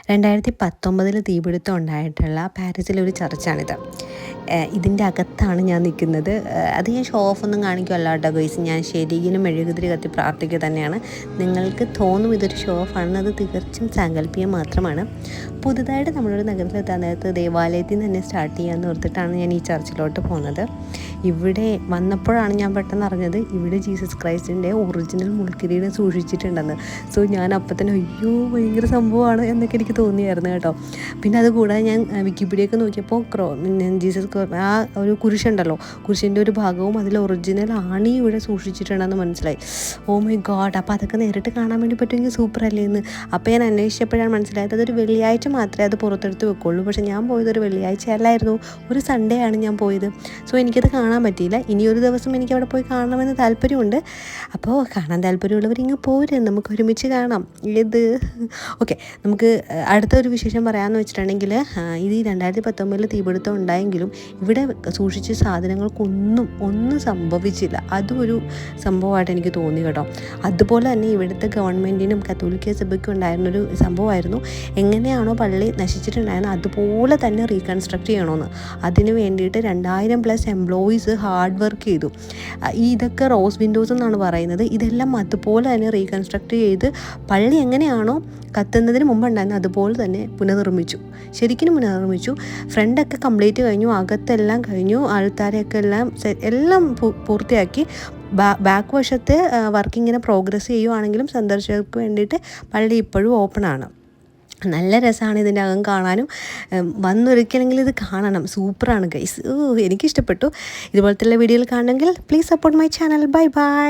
2019 തീപിടുത്തം ഉണ്ടായിട്ടുള്ള പാരീസിലെ ഒരു ചർച്ചാണിത്. ഇതിൻ്റെ അകത്താണ് ഞാൻ നിൽക്കുന്നത്. അത് ഞാൻ ഷോ ഓഫ് ഒന്നും കാണിക്കുമല്ല കേട്ടോ ഗൈസ്. ഞാൻ ശരിക്കും മെഴുകുതിരി കത്തി പ്രാർത്ഥിക്കുക തന്നെയാണ്. നിങ്ങൾക്ക് തോന്നും ഇതൊരു ഷോ ഓഫ് ആണെന്ന്, അത് തികച്ചും സാങ്കല്പികം മാത്രമാണ്. പുതുതായിട്ട് നമ്മളൊരു നഗരത്തിലെത്താൻ നേരത്ത് ദേവാലയത്തിൽ നിന്ന് തന്നെ സ്റ്റാർട്ട് ചെയ്യാമെന്ന് ഓർത്തിട്ടാണ് ഞാൻ ഈ ചർച്ചിലോട്ട് പോകുന്നത്. ഇവിടെ വന്നപ്പോഴാണ് ഞാൻ പെട്ടെന്ന് അറിഞ്ഞത് ഇവിടെ ജീസസ് ക്രൈസ്റ്റിൻ്റെ ഒറിജിനൽ മുൾക്കിരീടം സൂക്ഷിച്ചിട്ടുണ്ടെന്ന്. സോ ഞാൻ അപ്പം തന്നെ അയ്യോ ഭയങ്കര സംഭവമാണ് എന്നൊക്കെ എനിക്ക് തോന്നിയായിരുന്നു കേട്ടോ. പിന്നെ അതുകൂടാതെ ഞാൻ വിക്കിപീഡിയൊക്കെ നോക്കിയപ്പോൾ ജീസസ് ആ ഒരു കുരിശുണ്ടല്ലോ, കുരിശിൻ്റെ ഒരു ഭാഗവും അതിൽ ഒറിജിനൽ ആണി ഇവിടെ സൂക്ഷിച്ചിട്ടുണ്ടെന്ന് മനസ്സിലായി. ഓ മൈ ഗോഡ്, അപ്പോൾ അതൊക്കെ നേരിട്ട് കാണാൻ വേണ്ടി പറ്റുമെങ്കിൽ സൂപ്പർ അല്ലേ എന്ന്. അപ്പോൾ ഞാൻ അന്വേഷിച്ചപ്പോഴാണ് മനസ്സിലായത് അതൊരു വെള്ളിയാഴ്ച മാത്രമേ അത് പുറത്തെടുത്ത് വെക്കുള്ളൂ. പക്ഷേ ഞാൻ പോയത് ഒരു വെള്ളിയാഴ്ച അല്ലായിരുന്നു, ഒരു സൺഡേ ആണ് ഞാൻ പോയത്. സോ എനിക്കത് കാണാൻ പറ്റിയില്ല. ഇനിയൊരു ദിവസം എനിക്ക് അവിടെ പോയി കാണണമെന്ന് താല്പര്യമുണ്ട്. അപ്പോൾ കാണാൻ താല്പര്യമുള്ളവർ ഇങ്ങ് പോരും, നമുക്ക് ഒരുമിച്ച് കാണാം. ഓക്കെ, നമുക്ക് അടുത്തൊരു വിശേഷം പറയാമെന്ന് വെച്ചിട്ടുണ്ടെങ്കിൽ ഇത് 2019 തീപിടുത്തം ഉണ്ടായെങ്കിലും ഇവിടെ സൂക്ഷിച്ച സാധനങ്ങൾക്കൊന്നും സംഭവിച്ചില്ല. അതും ഒരു സംഭവമായിട്ട് എനിക്ക് തോന്നി കേട്ടോ. അതുപോലെ തന്നെ ഇവിടുത്തെ ഗവൺമെൻറ്റിനും കത്തോലിക്ക സഭയ്ക്കും ഉണ്ടായിരുന്നൊരു സംഭവമായിരുന്നു, എങ്ങനെയാണോ പള്ളി നശിച്ചിട്ടുണ്ടായിരുന്നത് അതുപോലെ തന്നെ റീകൺസ്ട്രക്ട് ചെയ്യണമെന്ന്. അതിന് വേണ്ടിയിട്ട് 2000+ എംപ്ലോയീസ് ഹാർഡ് വർക്ക് ചെയ്തു. ഇതൊക്കെ റോസ് വിൻഡോസ് എന്നാണ് പറയുന്നത്. ഇതെല്ലാം അതുപോലെ തന്നെ റീകൺസ്ട്രക്ട് ചെയ്ത് പള്ളി എങ്ങനെയാണോ കത്തുന്നതിന് മുമ്പ് ഉണ്ടായിരുന്നത് അതുപോലെ തന്നെ പുനർനിർമ്മിച്ചു. ശരിക്കും പുനർനിർമ്മിച്ചു. ഫ്രണ്ടൊക്കെ കംപ്ലീറ്റ് കഴിഞ്ഞു, അകത്തെല്ലാം കഴിഞ്ഞു, ആൾക്കാരെയൊക്കെ എല്ലാം പൂർത്തിയാക്കി. ബാക്ക് വശത്തെ വർക്കിങ്ങനെ പ്രോഗ്രസ് ചെയ്യുവാണെങ്കിലും സന്ദർശകർക്ക് വേണ്ടിയിട്ട് പള്ളി ഇപ്പോഴും ഓപ്പണാണ്. നല്ല രസമാണ് ഇതിൻ്റെ അകം കാണാനും. വന്നൊരിക്കലെങ്കിൽ ഇത് കാണണം, സൂപ്പറാണ് ഗൈസ്. എനിക്കിഷ്ടപ്പെട്ടു. ഇതുപോലത്തെ വീഡിയോകൾ കാണണമെങ്കിൽ please support my channel. Bye bye.